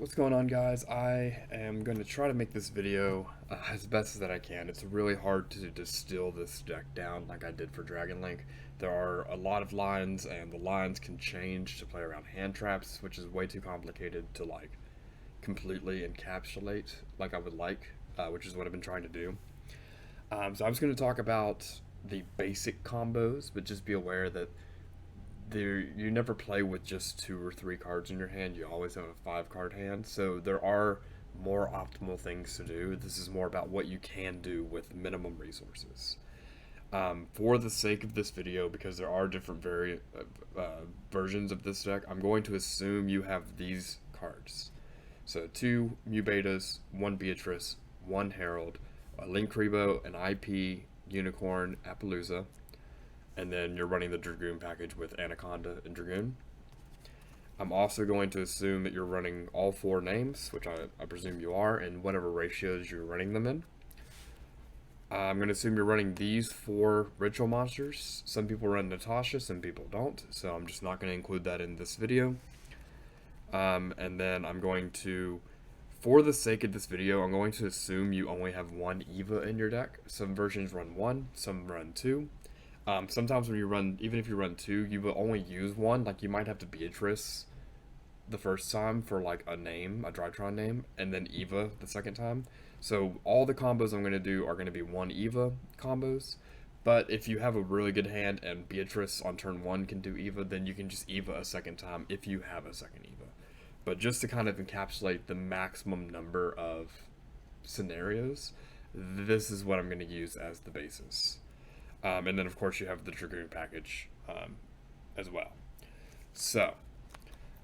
What's going on, guys? I am going to try to make this video as best as I can. It's really hard to distill this deck down like I did for Dragon Link. There are a lot of lines, and the lines can change to play around hand traps, which is way too complicated to completely encapsulate like I would like, which is what I've been trying to do. So I'm just going to talk about the basic combos, but just be aware that you never play with just 2 or 3 cards in your hand. You always have a 5 card hand, so there are more optimal things to do. This is more about what you can do with minimum resources. For the sake of this video, because there are different versions of this deck, I'm going to assume you have these cards. So 2 Mu Betas, 1 Beatrice, 1 Herald, a Linkuriboh, an IP, Unicorn, Appaloosa, and then you're running the Dragoon package with Anaconda and Dragoon. I'm also going to assume that you're running all 4 names, which I presume you are, and whatever ratios you're running them in. I'm going to assume you're running these 4 ritual monsters. Some people run Natasha, some people don't, so I'm just not going to include that in this video. And then I'm going to, for the sake of this video, I'm going to assume you only have 1 Eva in your deck. Some versions run 1, some run 2. Sometimes when you run, even if you run 2, you will only use 1. Like, you might have to Beatrice the first time for like a name, a Drytron name, and then Eva the second time. So all the combos I'm going to do are going to be 1 Eva combos. But if you have a really good hand and Beatrice on turn 1 can do Eva, then you can just Eva a second time if you have a second Eva. But just to kind of encapsulate the maximum number of scenarios, this is what I'm going to use as the basis. And then, of course, you have the Dragoon package as well. So,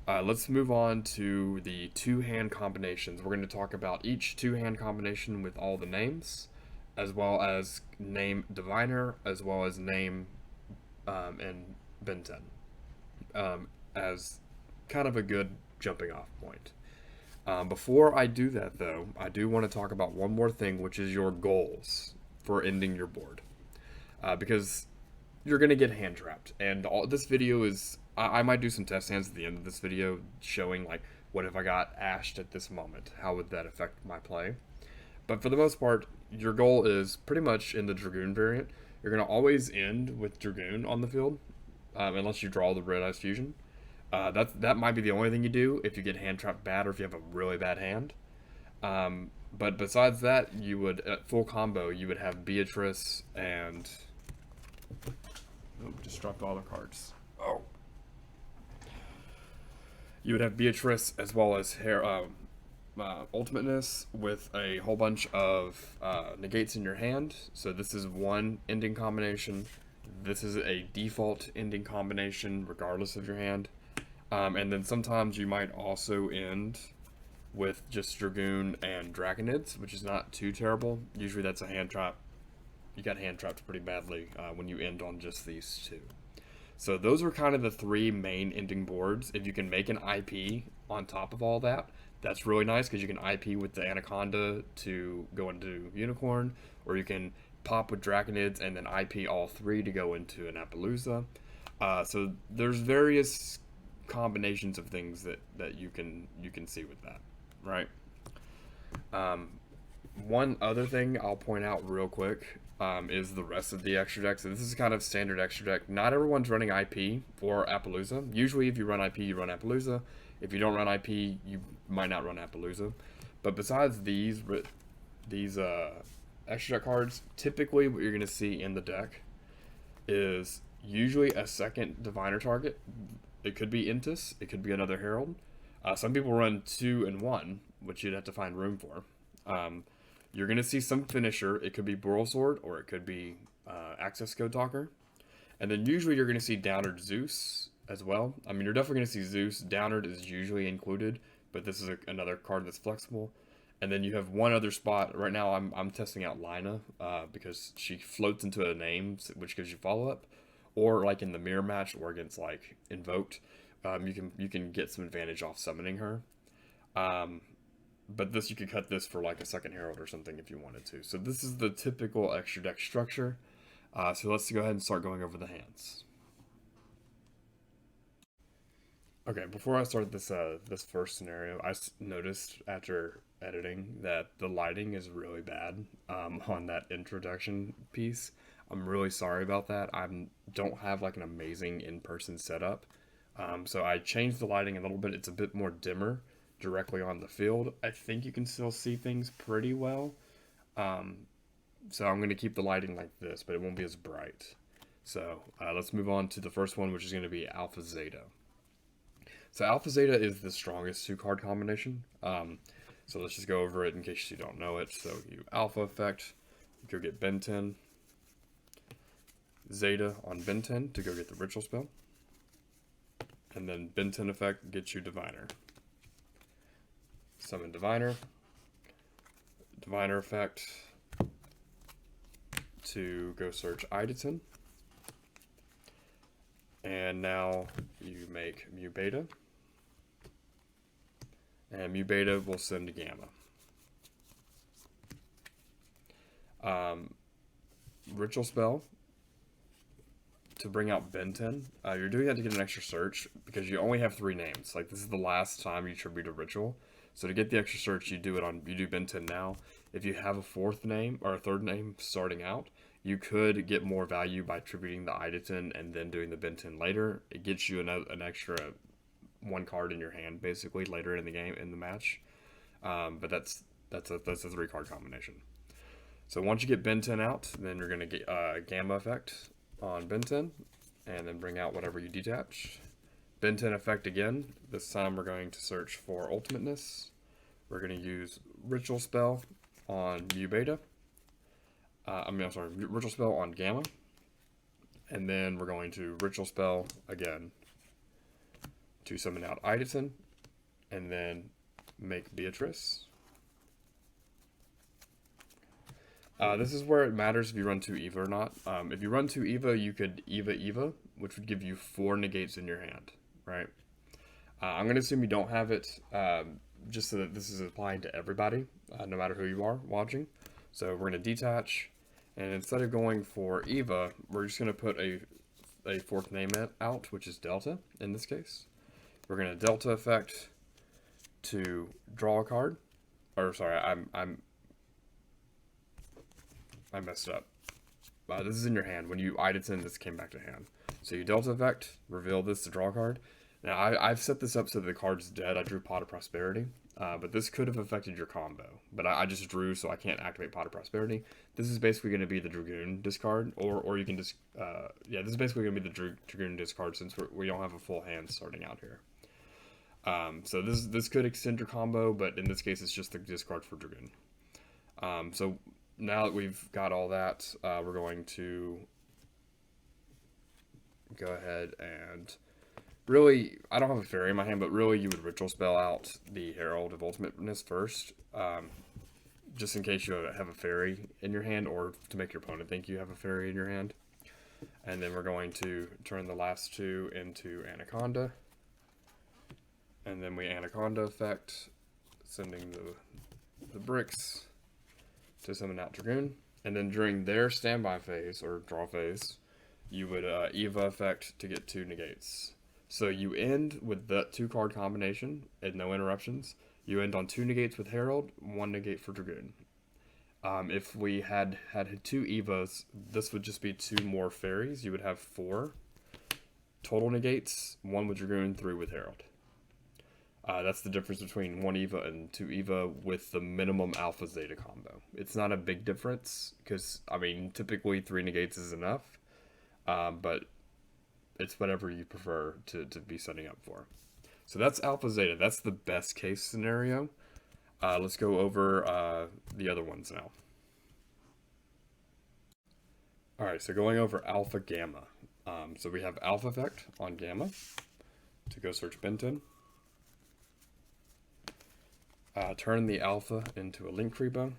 let's move on to the 2-hand combinations. We're going to talk about each 2-hand combination with all the names, as well as name Diviner, as well as name and Benten, as kind of a good jumping off point. Before I do that, though, I do want to talk about one more thing, which is your goals for ending your board. Because you're going to get hand trapped. And this video is, I might do some test hands at the end of this video showing like, what if I got ashed at this moment? How would that affect my play? But for the most part, your goal is pretty much in the Dragoon variant. You're going to always end with Dragoon on the field, unless you draw the Red Eyes Fusion. That might be the only thing you do if you get hand trapped bad or if you have a really bad hand. But besides that, you would, at full combo, you would have Beatrice and... Oh, just dropped all the cards. Oh. You would have Beatrice as well as Ultimateness with a whole bunch of negates in your hand. So this is one ending combination. This is a default ending combination regardless of your hand. And then sometimes you might also end with just Dragoon and Draconids, which is not too terrible. Usually that's a hand trap. You got hand trapped pretty badly when you end on just these 2. So those are kind of the 3 main ending boards. If you can make an IP on top of all that, that's really nice because you can IP with the Anaconda to go into Unicorn, or you can pop with Draconids and then IP all 3 to go into an Appaloosa. So there's various combinations of things that you can see with that, right? One other thing I'll point out real quick is the rest of the extra deck. So this is kind of standard extra deck. Not everyone's running IP or Appaloosa. Usually if you run IP, you run Appaloosa. If you don't run IP, you might not run Appaloosa. But besides these extra deck cards, typically what you're going to see in the deck is usually a second Diviner target. It could be Intis, it could be another Herald. Some people run 2 and 1, which you'd have to find room for. You're going to see some finisher. It could be Boral Sword, or it could be Access Code Talker. And then usually you're going to see Downard Zeus as well. I mean, you're definitely going to see Zeus. Downard is usually included, but this is another card that's flexible. And then you have one other spot. Right now I'm testing out Lina because she floats into a name, which gives you follow-up. Or like in the mirror match or against like Invoked, you can get some advantage off summoning her. But you could cut this for like a second Herald or something if you wanted to. So this is the typical extra deck structure. So let's go ahead and start going over the hands. Okay, before I start this first scenario, noticed after editing that the lighting is really bad on that introduction piece. I'm really sorry about that. I don't have like an amazing in-person setup, so I changed the lighting a little bit. It's a bit more dimmer directly on the field. I think you can still see things pretty well. Um, so I'm going to keep the lighting like this, but it won't be as bright. So let's move on to the first one, which is going to be Alpha Zeta. So Alpha Zeta is the strongest two card combination. So let's just go over it in case you don't know it. So you Alpha effect, you go get Benten. Zeta on Benten to go get the ritual spell. And then Benten effect gets you Diviner. Summon Diviner. Diviner effect to go search Ideton. And now you make Mu Beta. And Mu Beta will send to Gamma. Ritual spell to bring out Benten. You're doing that to get an extra search because you only have 3 names. Like, this is the last time you tribute a ritual. So to get the extra search, you do Benten now. If you have a 4th name or a 3rd name starting out, you could get more value by tributing the Ideton and then doing the Benten later. It gets you an extra 1 card in your hand basically later in the game, in the match. But that's a 3 card combination. So once you get Benten out, then you're going to get Gamma effect on Benten, and then bring out whatever you detach. Benten effect again. This time we're going to search for Ultimateness. We're going to use Ritual Spell on Mu Beta. Ritual Spell on Gamma. And then we're going to Ritual Spell again to summon out Ideton, and then make Beatrice. This is where it matters if you run 2 Eva or not. If you run 2 Eva, you could Eva, which would give you 4 negates in your hand, right? I'm going to assume you don't have it, just so that this is applying to everybody, no matter who you are watching. So we're going to detach, and instead of going for Eva, we're just going to put a 4th name out, which is Delta in this case. We're going to Delta effect to draw a card. Or sorry, I messed up. This is in your hand. When you Ideton, this came back to hand. So you Delta effect, reveal this to draw a card. Now I've set this up so the card's dead. I drew Pot of Prosperity, but this could have affected your combo. But I just drew, so I can't activate Pot of Prosperity. This is basically going to be the Dragoon discard, or you can just this is basically going to be the Dragoon discard since we don't have a full hand starting out here. So this could extend your combo, but in this case it's just the discard for Dragoon. So now that we've got all that, we're going to go ahead and really, I don't have a fairy in my hand, but really you would Ritual Spell out the Herald of Ultimateness first, just in case you have a fairy in your hand, or to make your opponent think you have a fairy in your hand. And then we're going to turn the last 2 into Anaconda. And then we Anaconda effect, sending the bricks to summon out Dragoon. And then during their standby phase, or draw phase, you would Eva effect to get 2 negates. So you end with that 2 card combination and no interruptions. You end on 2 negates with Herald, 1 negate for Dragoon. If we had 2 Evas, this would just be 2 more fairies. You would have 4 total negates, 1 with Dragoon, 3 with Herald. That's the difference between 1 Eva and 2 Eva with the minimum Alpha Zeta combo. It's not a big difference because, I mean, typically 3 negates is enough, but it's whatever you prefer to be setting up for. So that's Alpha Zeta. That's the best case scenario. Let's go over the other ones now. Alright, so going over Alpha Gamma. So we have Alpha effect on Gamma to go search Benten. Turn the Alpha into a Link Creepo.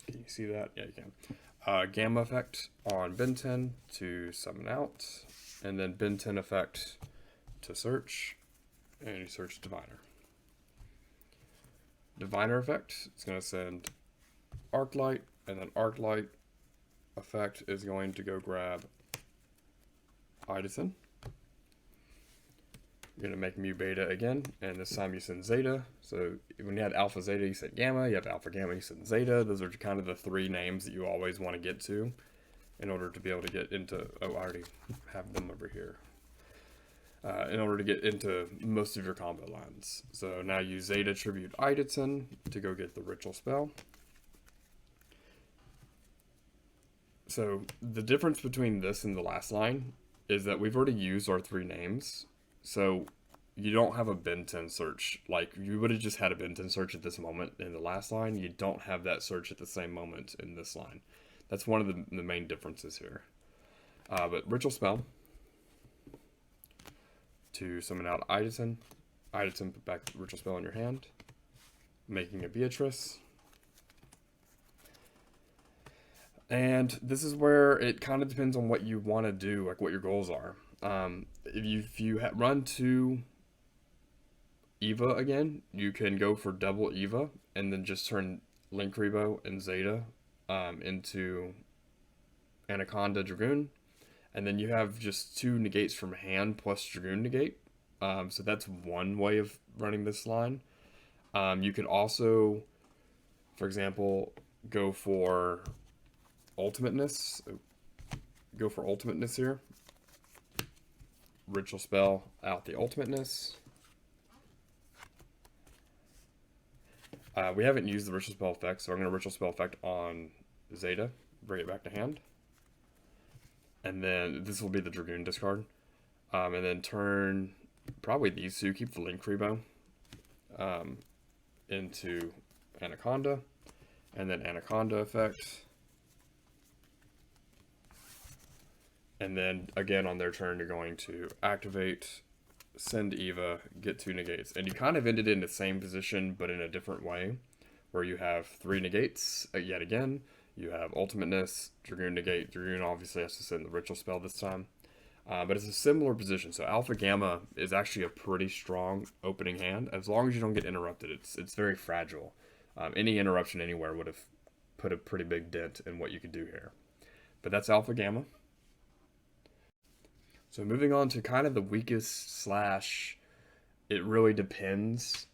Can you see that? Yeah, you can. Gamma effect on Benten to summon out, and then Benten effect to search, and you search Diviner. Diviner effect, it's going to send Arclight, and then Arclight effect is going to go grab Ideson. You're going to make mu beta again, and this time you send zeta. So when you had alpha zeta, you send gamma. You have alpha gamma, you send zeta. Those are kind of the three names that you always want to get to in order to be able to get into, oh, I already have them over here. In order to get into most of your combo lines. So now use zeta tribute Ideson to go get the ritual spell. So the difference between this and the last line is that we've already used our three names. So you don't have a Benten search. Like you would have just had a Benten search at this moment in the last line. You don't have that search at the same moment in this line. That's one of the main differences here. But ritual spell to summon out Ideson. Ideson, put back the ritual spell in your hand, making a Beatrice. And this is where it kind of depends on what you want to do, like what your goals are. If you run to Eva again, you can go for double Eva and then just turn Link Rebo and Zeta into Anaconda Dragoon. And then you have just 2 negates from hand plus Dragoon negate. So that's one way of running this line. You could also, for example, go for ultimateness. Go for ultimateness here. Ritual spell out the ultimateness. We haven't used the ritual spell effect, so I'm going to ritual spell effect on Zeta. Bring it back to hand. And then this will be the Dragoon discard. And then turn probably these two, keep the Link Rebo into Anaconda. And then Anaconda effect. And then again on their turn, you're going to activate, send Eva, get 2 negates. And you kind of ended in the same position, but in a different way, where you have 3 negates yet again. You have ultimateness, Dragoon negate. Dragoon obviously has to send the ritual spell this time. But it's a similar position. So Alpha Gamma is actually a pretty strong opening hand. As long as you don't get interrupted, it's very fragile. Any interruption anywhere would have put a pretty big dent in what you could do here. But that's Alpha Gamma. So moving on to kind of the weakest slash it really depends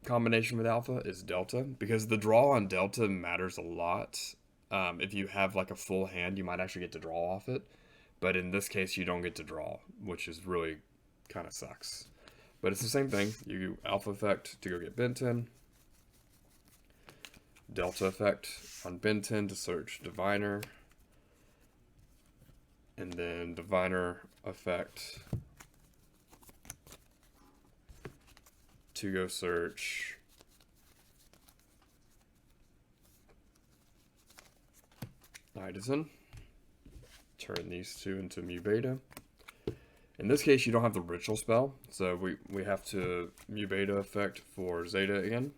combination with Alpha is Delta, because the draw on Delta matters a lot. If you have like a full hand, you might actually get to draw off it. But in this case, you don't get to draw, which is really kind of sucks. But it's the same thing. You Alpha effect to go get Benten. Delta effect on Benten to search Diviner. And then Diviner effect to go search Ideson. Turn these 2 into mu beta. In this case, you don't have the ritual spell, so we have to mu beta effect for Zeta again.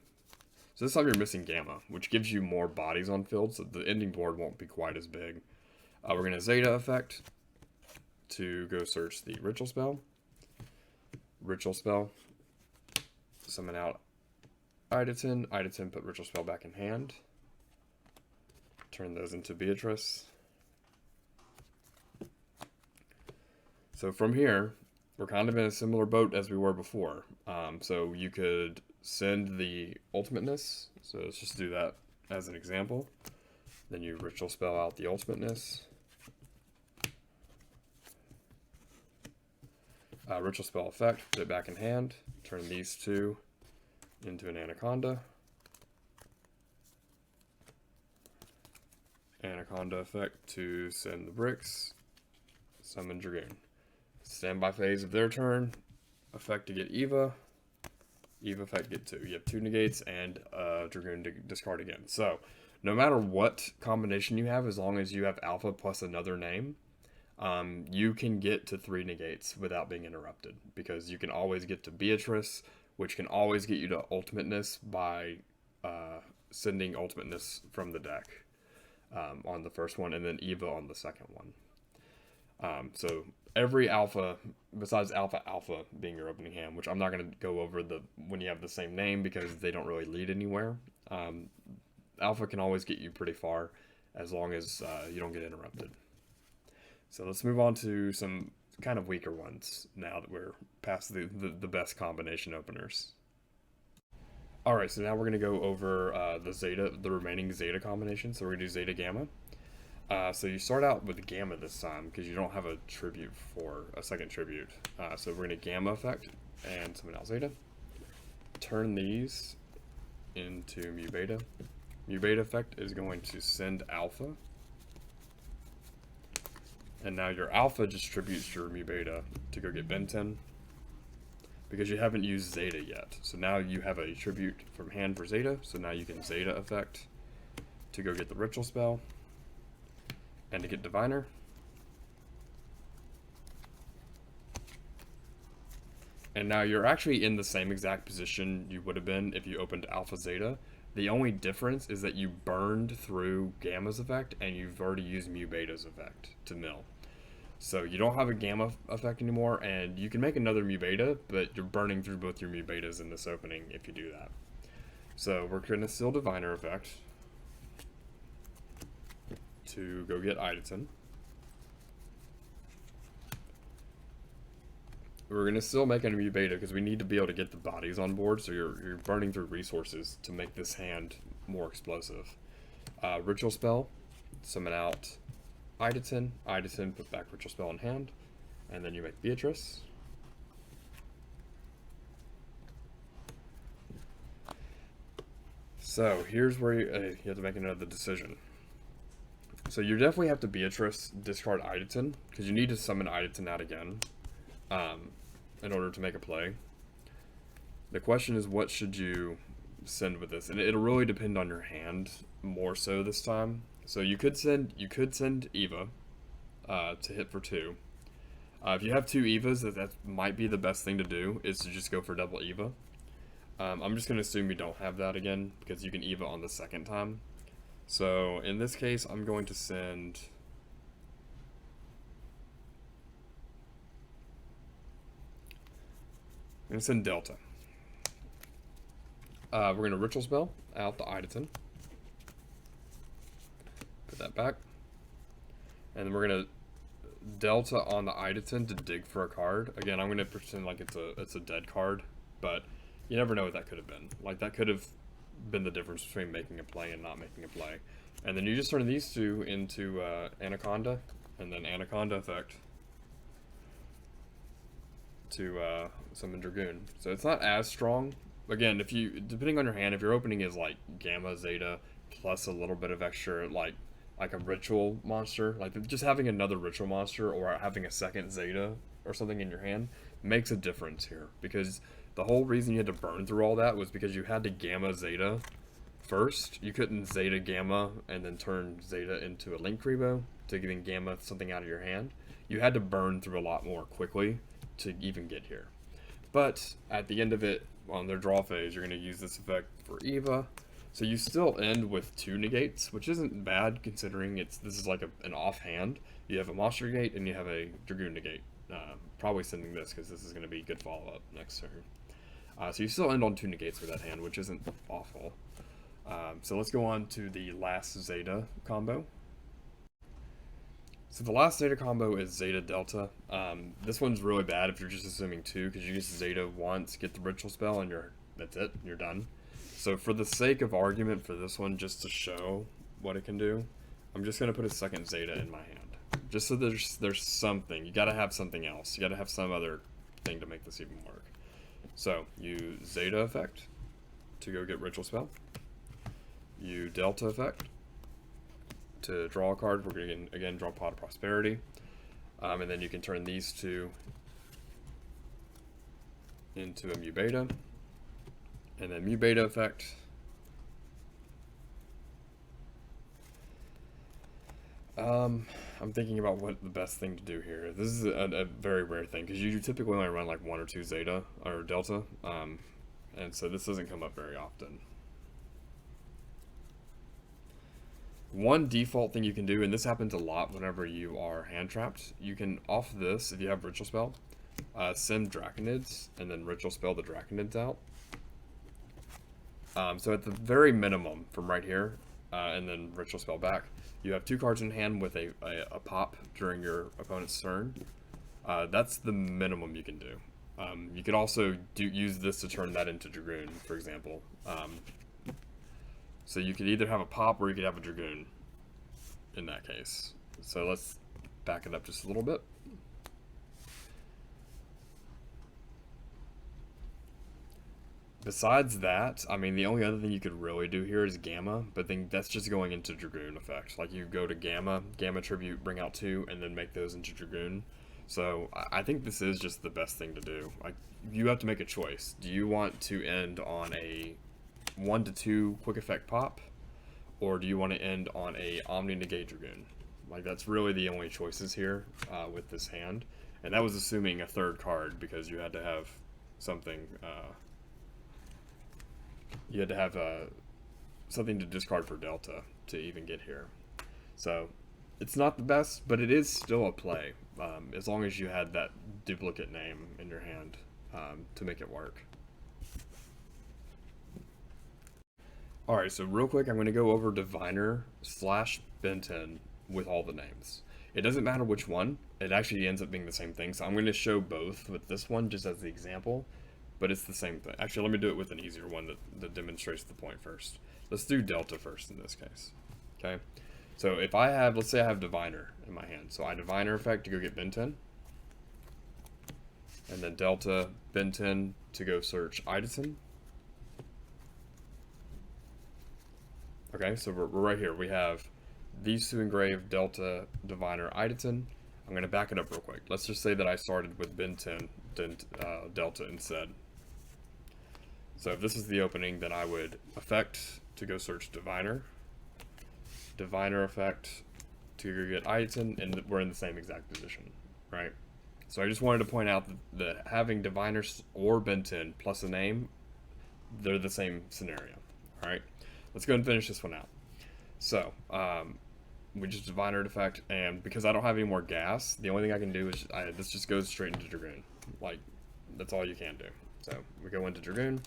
So this time you're missing Gamma, which gives you more bodies on field, so the ending board won't be quite as big. We're going to Zeta effect to go search the ritual spell. Ritual spell. Summon out Ideson. Ideson, put ritual spell back in hand. Turn those into Beatrice. So from here, we're kind of in a similar boat as we were before. So you could send the ultimateness. So let's just do that as an example. Then you ritual spell out the ultimateness. Ritual spell effect, put it back in hand. Turn these 2 into an Anaconda. Anaconda effect to send the bricks. Summon Dragoon. Standby phase of their turn. Effect to get Eva. Eva effect get 2. You have 2 negates and Dragoon to discard again. So no matter what combination you have, as long as you have Alpha plus another name, you can get to 3 negates without being interrupted, because you can always get to Beatrice, which can always get you to ultimateness by sending ultimateness from the deck on the first one, and then Eva on the second one. So every Alpha, besides Alpha being your opening hand, which I'm not going to go over when you have the same name because they don't really lead anywhere. Alpha can always get you pretty far as long as you don't get interrupted. So let's move on to some kind of weaker ones now that we're past the best combination openers. All right, so now we're gonna go over the remaining Zeta combinations. So we're gonna do Zeta Gamma. So you start out with Gamma this time because you don't have a tribute for a second tribute. So we're gonna Gamma effect and summon out Zeta. Turn these into Mu Beta. Mu Beta effect is going to send Alpha. And now your Alpha distributes your Mu Beta to go get Benten, because you haven't used Zeta yet. So now you have a tribute from hand for Zeta, so now you can Zeta effect to go get the Ritual Spell, and to get Diviner. And now you're actually in the same exact position you would have been if you opened Alpha Zeta. The only difference is that you burned through Gamma's effect, and you've already used Mu Beta's effect to mill. So you don't have a Gamma effect anymore, and you can make another Mu Beta, but you're burning through both your Mu Betas in this opening if you do that. So we're going to still Diviner effect to go get Ideton. We're going to still make a Mu Beta because we need to be able to get the bodies on board, so you're burning through resources to make this hand more explosive. Ritual Spell, summon out Ideton, put back Ritual Spell in hand, and then you make Beatrice. So here's where you have to make another decision. So you definitely have to Beatrice, discard Ideton, because you need to summon Ideton out again in order to make a play. The question is, what should you send with this? And it'll really depend on your hand more so this time. So you could send Eva to hit for 2. If you have 2 Evas, that might be the best thing to do, is to just go for double Eva. I'm just going to assume you don't have that again, because you can Eva on the second time. So in this case, I'm going to send... I'm going to send Delta. We're going to Ritual Spell out the Ideton. Put that back. And then we're going to Delta on the Ideton to dig for a card. Again, I'm going to pretend like it's a dead card, but you never know what that could have been. Like, that could have been the difference between making a play and not making a play. And then you just turn these two into Anaconda, and then Anaconda effect to summon Dragoon. So it's not as strong. Again, if you, depending on your hand, if your opening is like Gamma, Zeta, plus a little bit of extra, like a ritual monster, like just having another ritual monster or having a second Zeta or something in your hand makes a difference here, because the whole reason you had to burn through all that was because you had to Gamma Zeta first. You couldn't Zeta Gamma and then turn Zeta into a Link Rebo to then Gamma something out of your hand. You had to burn through a lot more quickly to even get here. But at the end of it, on their draw phase, you're going to use this effect for Eva. So you still end with 2 negates, which isn't bad considering this is like an offhand. You have a monster negate and you have a Dragoon negate. Probably sending this because this is going to be good follow-up next turn. So you still end on 2 negates with that hand, which isn't awful. So let's go on to the last Zeta combo. So the last Zeta combo is Zeta Delta. This one's really bad if you're just assuming 2, because you just Zeta once, get the Ritual Spell, and that's it, you're done. So for the sake of argument for this one, just to show what it can do, I'm just going to put a second Zeta in my hand. Just so there's something. You got to have something else. You got to have some other thing to make this even work. So you Zeta effect to go get Ritual Spell. You Delta effect to draw a card. We're going to again draw Pot of Prosperity. And then you can turn these 2 into a Mu Beta. And then Mu Beta effect. I'm thinking about what the best thing to do here. This is a very rare thing, because you typically only run like 1 or 2 Zeta or Delta. And so this doesn't come up very often. One default thing you can do, and this happens a lot whenever you are hand trapped, you can off this, if you have Ritual Spell, send Draconids, and then Ritual Spell the Draconids out. So at the very minimum, from right here, and then Ritual Spell back, you have 2 cards in hand with a pop during your opponent's turn. That's the minimum you can do. You could also use this to turn that into Dragoon, for example. So you could either have a pop or you could have a Dragoon in that case. So let's back it up just a little bit. Besides that, I mean, the only other thing you could really do here is Gamma, but then that's just going into Dragoon effect. Like you go to Gamma, Gamma Tribute, bring out 2, and then make those into Dragoon. So I think this is just the best thing to do. Like you have to make a choice. Do you want to end on a 1 to 2 quick effect pop, or do you want to end on a Omni Negate Dragoon? Like that's really the only choices here with this hand, and that was assuming a 3rd card because you had to have something. You had to have something to discard for Delta to even get here. So it's not the best, but it is still a play, as long as you had that duplicate name in your hand to make it work. Alright, so real quick, I'm going to go over Diviner / Benten with all the names. It doesn't matter which one, it actually ends up being the same thing, so I'm going to show both with this one just as the example. But it's the same thing. Actually, let me do it with an easier one that demonstrates the point first. Let's do Delta first in this case. Okay? So if I have, let's say I have Diviner in my hand. So I Diviner effect to go get Benten. And then Delta, Benten to go search Idison. Okay, so we're right here. We have these 2 engraved, Delta, Diviner, Idison. I'm going to back it up real quick. Let's just say that I started with Benten, then Delta instead. So if this is the opening, then I would effect to go search Diviner, Diviner effect to go get Idison, and we're in the same exact position, right? So I just wanted to point out that having Diviner or Benten plus a name, they're the same scenario, all right? Let's go and finish this one out. So we just Diviner effect, and because I don't have any more gas, the only thing I can do is this just goes straight into Dragoon. Like, that's all you can do. So we go into Dragoon.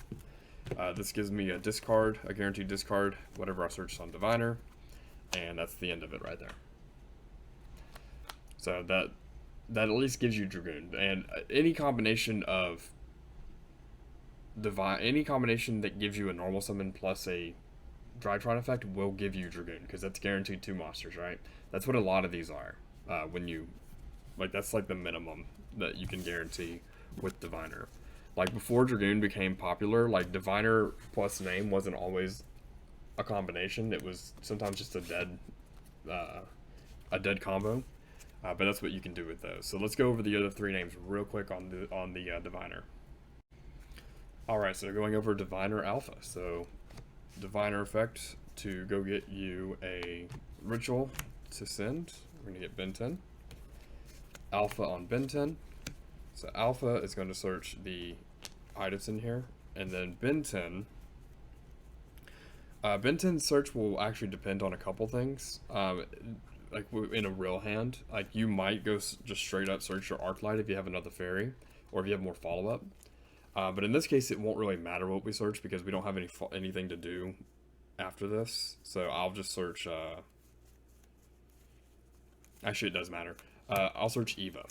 This gives me a discard, a guaranteed discard, whatever I searched on Diviner, and that's the end of it right there. So that at least gives you Dragoon, and any combination of any combination that gives you a normal summon plus a Drytron effect will give you Dragoon, because that's guaranteed 2 monsters, right? That's what a lot of these are. When you, like, that's like the minimum that you can guarantee with Diviner. Like before Dragoon became popular, like Diviner plus name wasn't always a combination. It was sometimes just a dead combo. But that's what you can do with those. So let's go over the other 3 names real quick on the Diviner. All right, so going over Diviner Alpha. So Diviner effect to go get you a ritual to send. We're gonna get Benten. Alpha on Benten. So Alpha is going to search the Idison here, and then Benten. Benten's search will actually depend on a couple things. Like in a real hand, like you might go just straight up search your Arclight if you have another fairy, or if you have more follow up. But in this case, it won't really matter what we search because we don't have anything to do after this. So I'll just search. Actually, it does matter. I'll search Eva.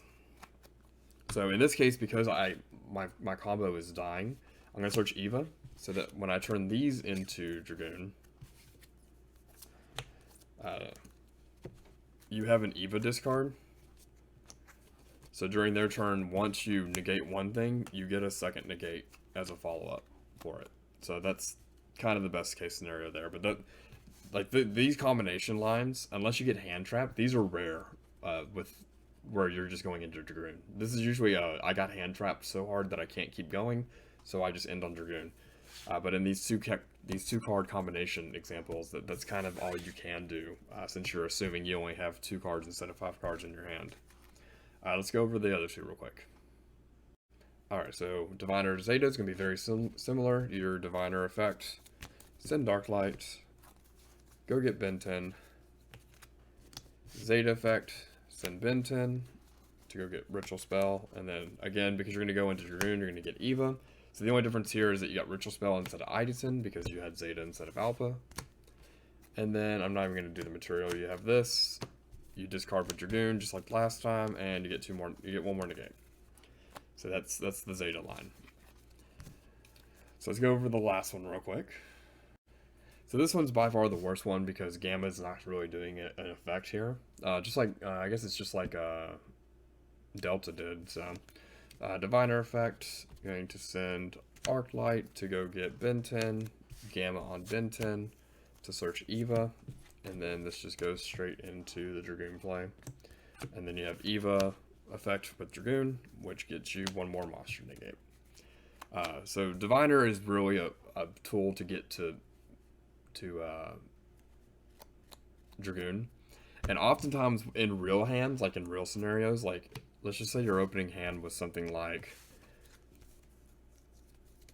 So in this case, because my combo is dying, I'm going to search Eva, so that when I turn these into Dragoon, you have an Eva discard. So during their turn, once you negate one thing, you get a second negate as a follow-up for it. So that's kind of the best case scenario there. But these combination lines, unless you get hand trapped, these are rare with where you're just going into Dragoon. This is usually I got hand trapped so hard that I can't keep going, so I just end on Dragoon. But in these two card combination examples, that's kind of all you can do, since you're assuming you only have 2 cards instead of 5 cards in your hand. Let's go over the other 2 real quick. Alright, so Diviner Zeta is going to be very similar. Your Diviner effect, send Darklight, go get Benten. Zeta effect, send Benten to go get Ritual Spell, and then again, because you're going to go into Dragoon, you're going to get Eva. So the only difference here is that you got Ritual Spell instead of Idison because you had Zeta instead of Alpha. And then I'm not even going to do the material. You have this, you discard with Dragoon just like last time, and you get two more. You get one more negate. So that's the Zeta line. So let's go over the last one real quick. So this one's by far the worst one because Gamma is not really doing an effect here. Just like I guess it's just like Delta did. So Diviner effect, going to send Arclight to go get Benten, Gamma on Benten to search Eva, and then this just goes straight into the Dragoon play. And then you have Eva effect with Dragoon, which gets you one more monster negate. So Diviner is really a tool to get to Dragoon, and oftentimes in real hands, like in real scenarios, like let's just say your opening hand was something like,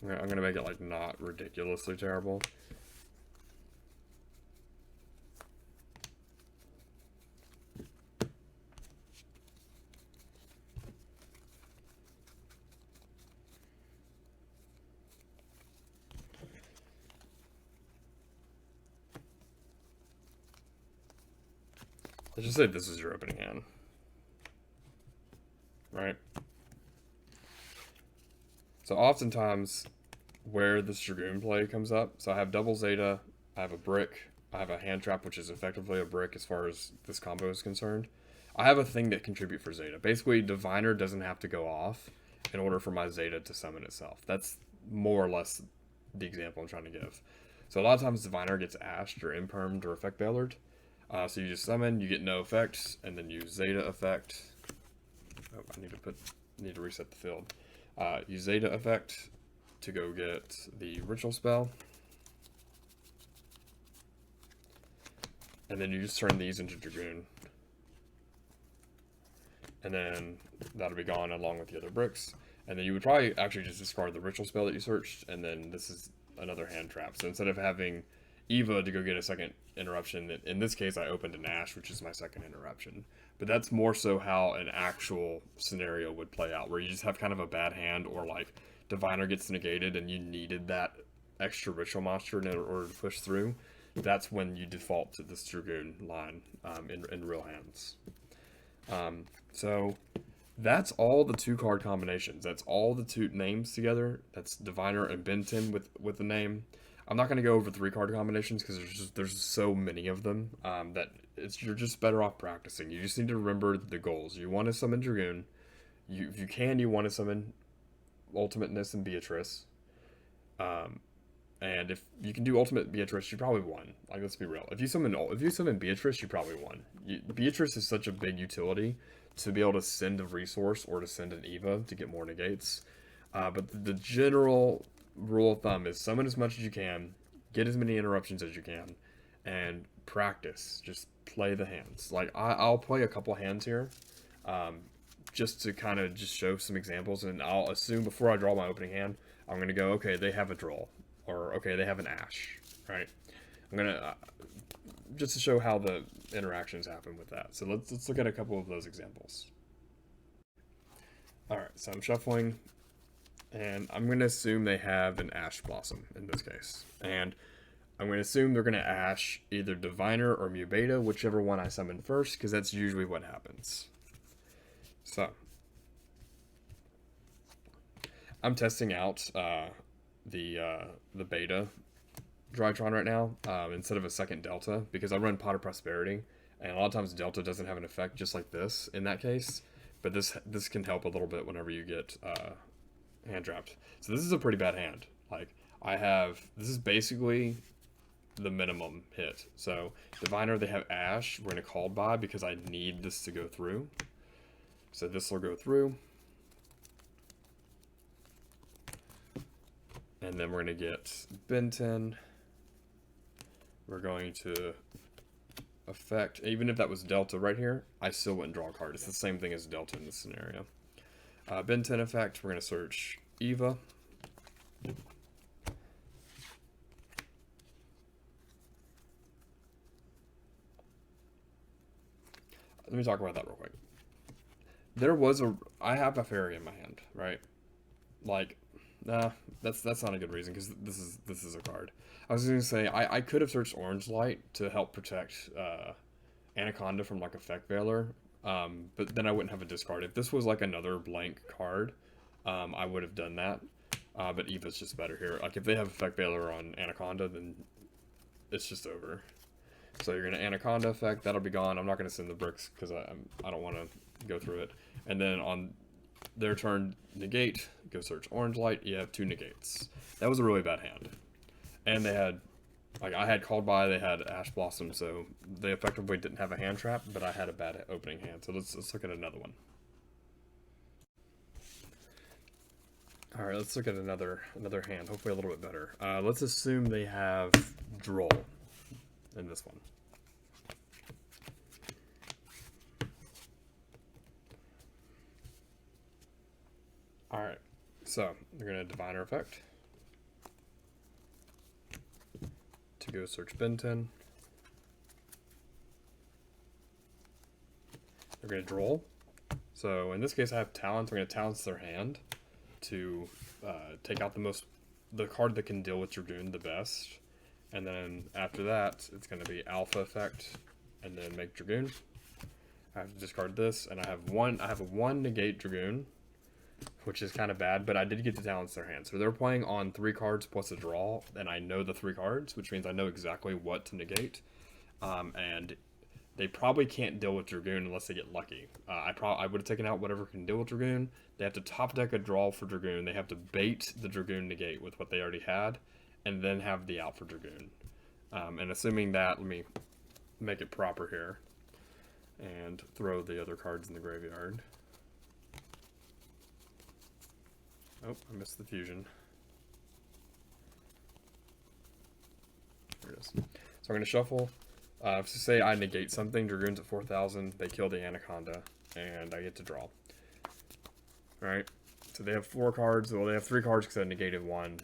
I'm gonna make it like not ridiculously terrible. Let's just say this is your opening hand, right? So oftentimes where this Dragoon play comes up, so I have double Zeta, I have a brick, I have a hand trap, which is effectively a brick as far as this combo is concerned. I have a thing that contribute for Zeta. Basically, Diviner doesn't have to go off in order for my Zeta to summon itself. That's more or less the example I'm trying to give. So a lot of times Diviner gets ashed or impermed or effect bailered. So you just summon, you get no effects, and then use Zeta effect. Oh, I need to reset the field. Use Zeta effect to go get the ritual spell. And then you just turn these into Dragoon. And then that'll be gone along with the other bricks. And then you would probably actually just discard the ritual spell that you searched, and then this is another hand trap. So instead of having Eva to go get a second interruption, in this case I opened an Ash, which is my second interruption. But that's more so how an actual scenario would play out, where you just have kind of a bad hand, or like Diviner gets negated and you needed that extra ritual monster in order to push through. That's when you default to this Dragoon line in real hands. So that's all the 2-card combinations. That's all the 2 names together. That's Diviner and Benten with the name. I'm not going to go over 3-card combinations because there's so many of them that you're just better off practicing. You just need to remember the goals. You want to summon Dragoon. If you can, you want to summon Ultimateness and Beatrice. And if you can do Ultimate Beatrice, you probably won. Like, let's be real. If you summon Beatrice, you probably won. Beatrice is such a big utility to be able to send a resource or to send an Eva to get more negates. But the general rule of thumb is summon as much as you can, get as many interruptions as you can, and practice. Just play the hands. Like, I'll play a couple hands here, just to kind of just show some examples, and I'll assume before I draw my opening hand, I'm going to go, okay, they have a draw, or okay, they have an Ash, right? I'm going to, just to show how the interactions happen with that. So let's look at a couple of those examples. Alright, so I'm shuffling, and I'm going to assume they have an Ash Blossom in this case. And I'm going to assume they're going to Ash either Diviner or Mu Beta, whichever one I summon first, because that's usually what happens. So, I'm testing out the Beta Drytron right now, instead of a second Delta, because I run Pot of Prosperity, and a lot of times Delta doesn't have an effect just like this in that case, but this can help a little bit whenever you get hand trapped. So this is a pretty bad hand. Like, this is basically the minimum hit. So Diviner, they have Ash, we're going to Called By because I need this to go through. So this will go through. And then we're going to get Benten. We're going to effect, even if that was Delta right here, I still wouldn't draw a card. It's the same thing as Delta in this scenario. Benten effect, we're going to search Eva. Let me talk about that real quick. I have a fairy in my hand, right? Like, nah, that's not a good reason, because this is a card. I was going to say, I could have searched Orange Light to help protect Anaconda from like Effect Veiler, but then I wouldn't have a discard. If this was like another blank card, I would have done that. But Eva's just better here. Like if they have Effect Veiler on Anaconda, then it's just over. So you're gonna Anaconda effect, that'll be gone. I'm not gonna send the bricks because I don't want to go through it. And then on their turn, negate, go search orange light. You have 2 negates. That was a really bad hand. And they had, like I had called by, they had Ash Blossom, so they effectively didn't have a hand trap, but I had a bad opening hand. So let's look at another one. All right, let's look at another hand. Hopefully a little bit better. Let's assume they have Droll in this one. All right, so they're gonna Diviner effect to go search Benten. They're gonna Droll. So in this case, I have Talents. I'm gonna Talents their hand to take out the card that can deal with Dragoon the best, and then after that, it's gonna be Alpha effect, and then make Dragoon. I have to discard this, and I have a 1 negate Dragoon, which is kind of bad, but I did get to Talents their hand. So they're playing on 3 cards plus a draw, and I know the 3 cards, which means I know exactly what to negate. And they probably can't deal with Dragoon unless they get lucky. I would have taken out whatever can deal with Dragoon. They have to top deck a draw for Dragoon. They have to bait the Dragoon negate with what they already had, and then have the out for Dragoon. And assuming that, let me make it proper here, and throw the other cards in the graveyard. Oh, I missed the fusion. There it is. So I'm going to shuffle. So say I negate something, Dragoon's at 4,000, they kill the Anaconda, and I get to draw. Alright, so they have 4 cards, well they have 3 cards because I negated 1,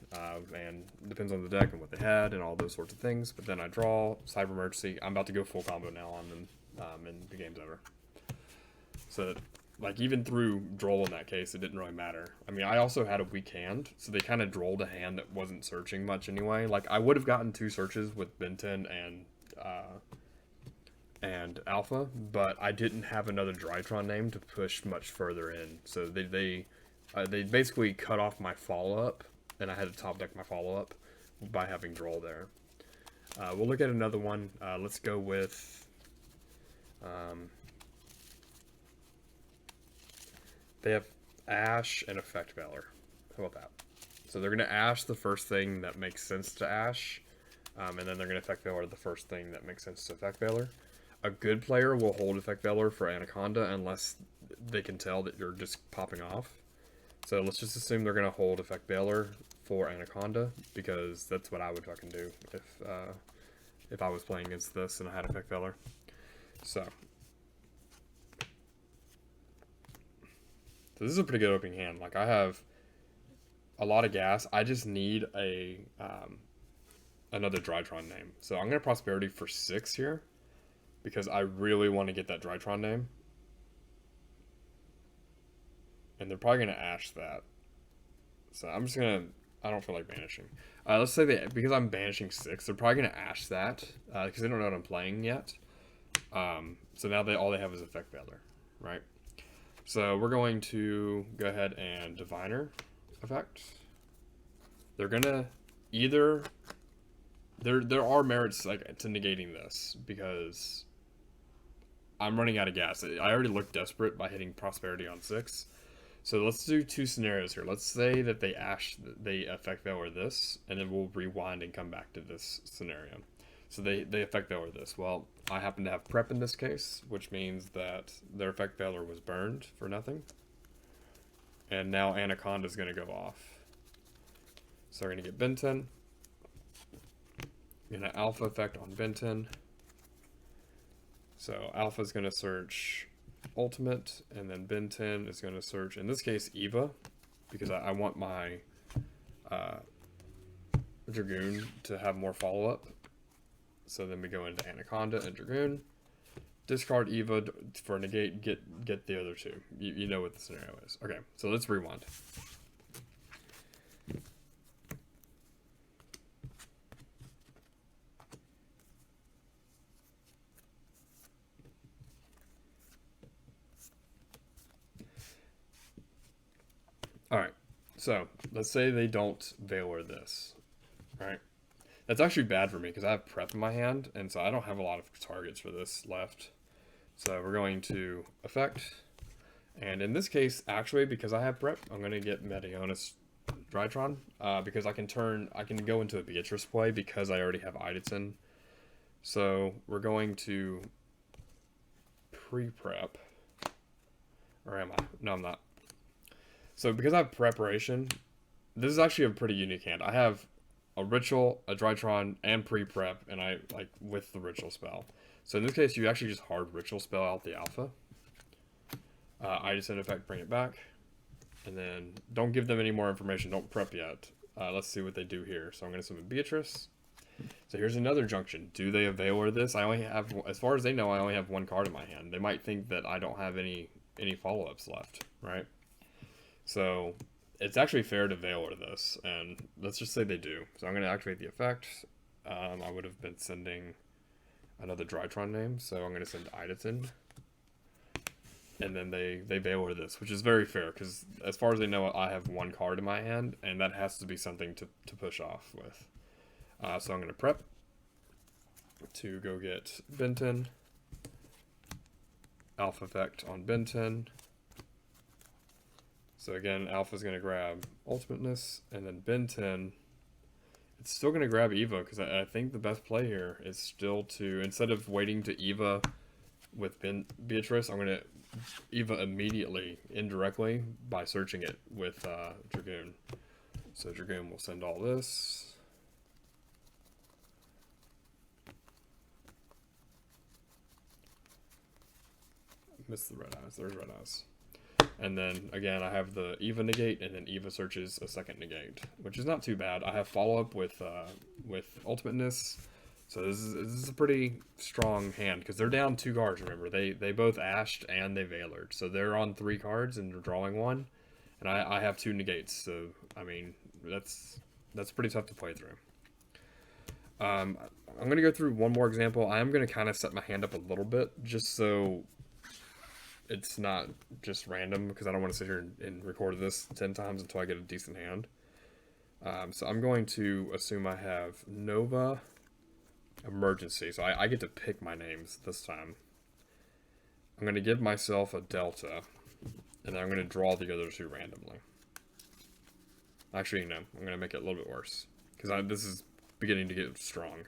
and it depends on the deck and what they had and all those sorts of things, but then I draw, Cyber Emergency, I'm about to go full combo now on them, and the game's over. So, like, even through Droll in that case, it didn't really matter. I mean, I also had a weak hand, so they kind of drolled a hand that wasn't searching much anyway. Like, I would have gotten 2 searches with Benten and Alpha, but I didn't have another Drytron name to push much further in. So they basically cut off my follow-up, and I had to top deck my follow-up by having Droll there. We'll look at another one. Let's go with... they have Ash and Effect Veiler. How about that? So they're going to Ash the first thing that makes sense to Ash, and then they're going to Effect Veiler the first thing that makes sense to Effect Veiler. A good player will hold Effect Veiler for Anaconda unless they can tell that you're just popping off. So let's just assume they're going to hold Effect Veiler for Anaconda, because that's what I would fucking do if I was playing against this and I had Effect Veiler. So this is a pretty good opening hand. Like, I have a lot of gas. I just need a another Drytron name. So I'm going to Prosperity for 6 here, because I really want to get that Drytron name. And they're probably going to Ash that. So I'm just going to... I don't feel like banishing. Let's say because I'm banishing 6, they're probably going to Ash that, because they don't know what I'm playing yet. So now all they have is Effect Veiler, right? So we're going to go ahead and Diviner effect. They're gonna either... There are merits like to negating this, because I'm running out of gas. I already looked desperate by hitting Prosperity on 6. So let's do 2 scenarios here. Let's say that they Effect Veiler this, and then we'll rewind and come back to this scenario. So they Effect Veiler this. Well, I happen to have Prep in this case, which means that their Effect Veiler was burned for nothing. And now Anaconda's going to go off. So we're going to get Benten. I'm going to Alpha effect on Benten. So Alpha's going to search Ultimate, and then Benten is going to search, in this case, Eva, because I want my Dragoon to have more follow-up. So then we go into Anaconda and Dragoon. Discard Eva for negate, get the other 2. You know what the scenario is. Okay, so let's rewind. So let's say they don't Valor this, right? That's actually bad for me because I have prep in my hand, and so I don't have a lot of targets for this left. So we're going to effect, and in this case, actually, because I have prep, I'm going to get Meteonis Drytron, because I can go into a Beatrice play because I already have Ideton. So we're going to pre-prep, or am I? No, I'm not. So because I have preparation, this is actually a pretty unique hand. I have a ritual, a Drytron, and pre-prep, and I like with the ritual spell. So in this case, you actually just hard ritual spell out the alpha. I just in effect bring it back, and then don't give them any more information. Don't prep yet. Let's see what they do here. So I'm going to summon Beatrice. So here's another junction. Do they avail this? I only have, as far as they know, I only have one card in my hand. They might think that I don't have any follow-ups left, right? So it's actually fair to Valor this, and let's just say they do. So I'm going to activate the effect. I would have been sending another Drytron name, so I'm going to send Ideton. And then they Valor this, which is very fair, because as far as they know, I have one card in my hand, and that has to be something to push off with. So I'm going to prep to go get Benten. Alpha effect on Benten. So again, Alpha's going to grab Ultimateness, and then Benten, it's still going to grab Eva, because I think the best play here is still to, instead of waiting to Eva with Beatrice, I'm going to Eva immediately, indirectly, by searching it with Dragoon. So Dragoon will send all this. Missed the red eyes. There's red eyes. And then, again, I have the Eva negate, and then Eva searches a second negate, which is not too bad. I have follow-up with Ultimateness, so this is a pretty strong hand, because they're down 2 cards, remember. They both ashed and they Valored, so they're on 3 cards, and they're drawing 1, and I have 2 negates, so, I mean, that's pretty tough to play through. I'm going to go through one more example. I am going to kind of set my hand up a little bit, just so it's not just random, because I don't want to sit here and record this 10 times until I get a decent hand. So I'm going to assume I have Nova, Emergency. So I get to pick my names this time. I'm going to give myself a Delta, and then I'm going to draw the other 2 randomly. Actually, no, I'm going to make it a little bit worse, because this is beginning to get strong.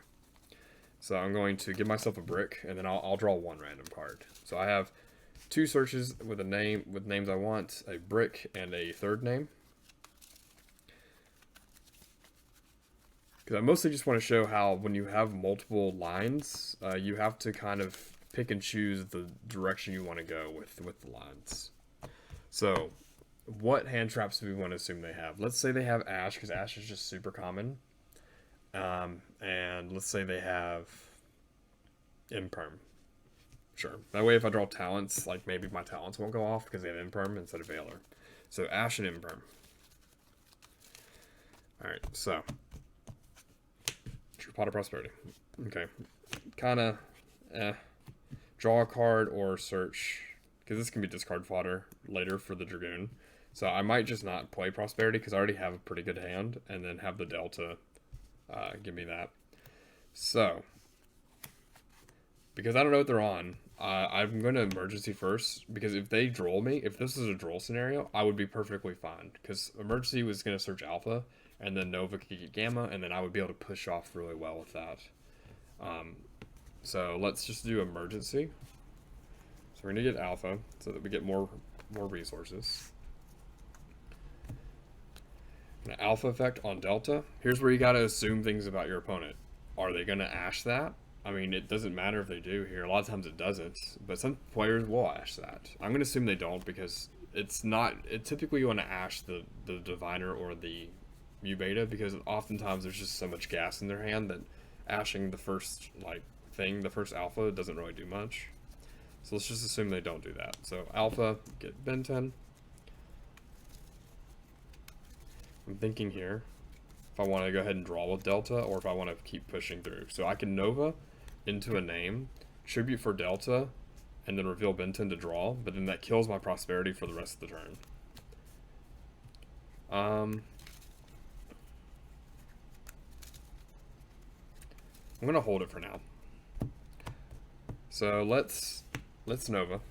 So I'm going to give myself a brick, and then I'll draw 1 random card. So I have 2 searches with names I want, a brick and a 3rd name. Because I mostly just want to show how when you have multiple lines, you have to kind of pick and choose the direction you want to go with the lines. So what hand traps do we want to assume they have? Let's say they have Ash, because Ash is just super common. And let's say they have Imperm. Sure. That way if I draw talents, like maybe my talents won't go off because they have Imperm instead of Valor. So Ash and Imperm. Alright, so True Pot of Prosperity. Okay. Kinda draw a card or search, because this can be discard fodder later for the Dragoon. So I might just not play Prosperity because I already have a pretty good hand, and then have the Delta give me that. So because I don't know what they're on, I'm going to Emergency first, because if they droll me, if this is a droll scenario, I would be perfectly fine, because Emergency was going to search Alpha, and then Nova could get Gamma, and then I would be able to push off really well with that. So let's just do Emergency. So we're going to get Alpha, so that we get more resources. An Alpha effect on Delta. Here's where you got to assume things about your opponent. Are they going to Ash that? I mean, it doesn't matter if they do here. A lot of times it doesn't, but some players will Ash that. I'm going to assume they don't, because it's not... typically you want to Ash the Diviner or the Mu-Beta, because oftentimes there's just so much gas in their hand that Ashing the first, the first Alpha doesn't really do much. So let's just assume they don't do that. So Alpha, get Benten. I'm thinking here if I want to go ahead and draw with Delta, or if I want to keep pushing through. So I can Nova into a name, tribute for Delta, and then reveal Benten to draw, but then that kills my Prosperity for the rest of the turn. I'm gonna hold it for now. So let's Nova.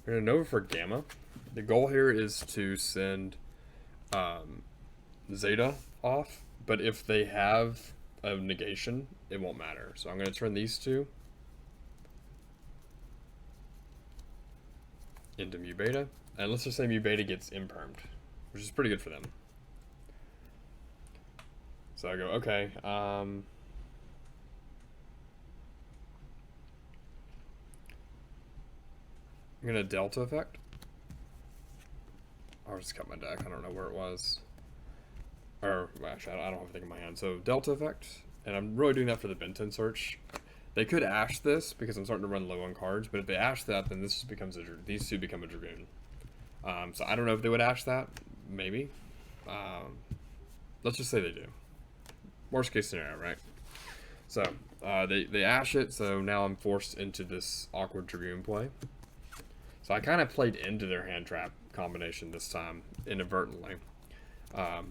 We're gonna Nova for Gamma. The goal here is to send Zeta off, but if they have a negation, it won't matter. So I'm gonna turn these two into Mu Beta, and let's just say Mu Beta gets impermed, which is pretty good for them. So I go, okay, I'm gonna Delta effect. I'll just cut my deck, I don't know where it was. Or, actually, I don't have anything in my hand. So Delta effect, and I'm really doing that for the Benten search. They could Ash this because I'm starting to run low on cards, but if they Ash that, then this just becomes these two become a Dragoon. So I don't know if they would Ash that, maybe. Let's just say they do. Worst case scenario, right? So they Ash it, so now I'm forced into this awkward Dragoon play. So I kind of played into their hand trap combination this time, inadvertently.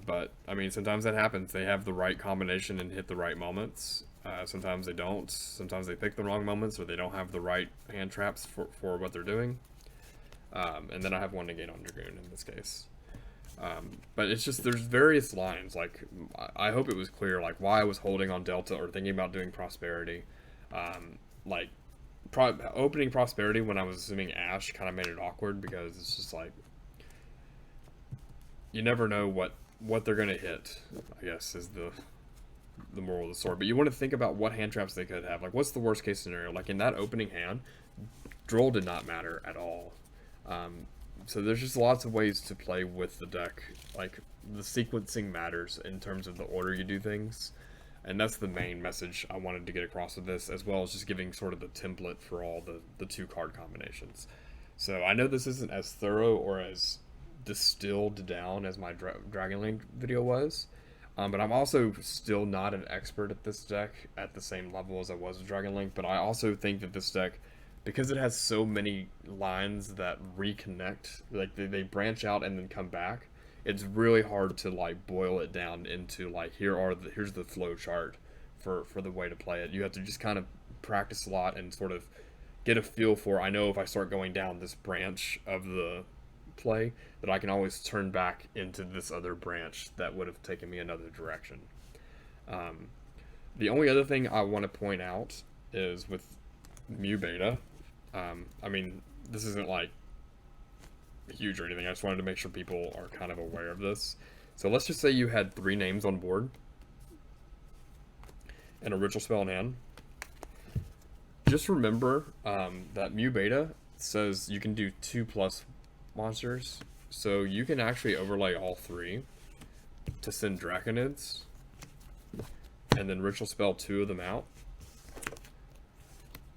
But, I mean, sometimes that happens. They have the right combination and hit the right moments. Sometimes they don't. Sometimes they pick the wrong moments, or they don't have the right hand traps for what they're doing. And then I have one negate on Dragoon in this case. But it's just, there's various lines. Like, I hope it was clear, like, why I was holding on Delta or thinking about doing Prosperity. Like, opening Prosperity when I was assuming Ash kind of made it awkward, because it's just like, you never know what they're going to hit, I guess, is the moral of the story. But you want to think about what hand traps they could have. Like, what's the worst case scenario? Like, in that opening hand, Droll did not matter at all. So there's just lots of ways to play with the deck. Like, the sequencing matters in terms of the order you do things. And that's the main message I wanted to get across with this, as well as just giving sort of the template for all the two card combinations. So I know this isn't as thorough or as distilled down as my Dragon Link video was, but I'm also still not an expert at this deck at the same level as I was with Dragon Link. But I also think that this deck, because it has so many lines that reconnect, like they branch out and then come back, it's really hard to like boil it down into like here's the flow chart for the way to play it. You have to just kind of practice a lot and sort of get a feel for, I know if I start going down this branch of the play, that I can always turn back into this other branch that would have taken me another direction. The only other thing I want to point out is with Mu Beta, I mean, this isn't like huge or anything, I just wanted to make sure people are kind of aware of this. So let's just say you had 3 names on board and a ritual spell in hand. Just remember that Mu Beta says you can do 2+ monsters, so you can actually overlay all 3 to send Draconids, and then ritual spell 2 of them out,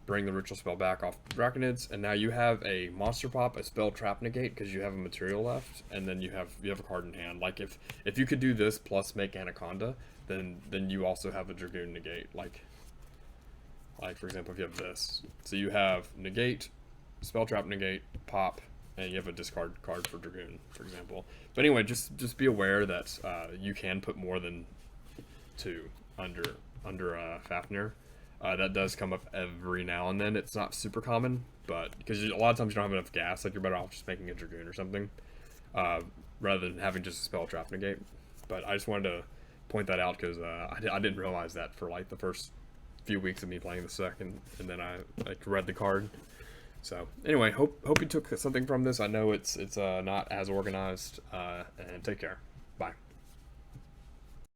bring the ritual spell back off Draconids, and now you have a monster pop, a spell trap negate because you have a material left, and then you have a card in hand. Like if you could do this plus make Anaconda, then you also have a Dragoon negate. Like for example, if you have this, so you have negate, spell trap negate, pop, and you have a discard card for Dragoon, for example. But anyway, just be aware that you can put more than 2 under Fafnir. That does come up every now and then. It's not super common, but because a lot of times you don't have enough gas, like you're better off just making a Dragoon or something, rather than having just a spell trap negate. But I just wanted to point that out because I didn't realize that for like the first few weeks of me playing the deck, and then I like read the card. So anyway, hope you took something from this. I know it's not as organized, and take care.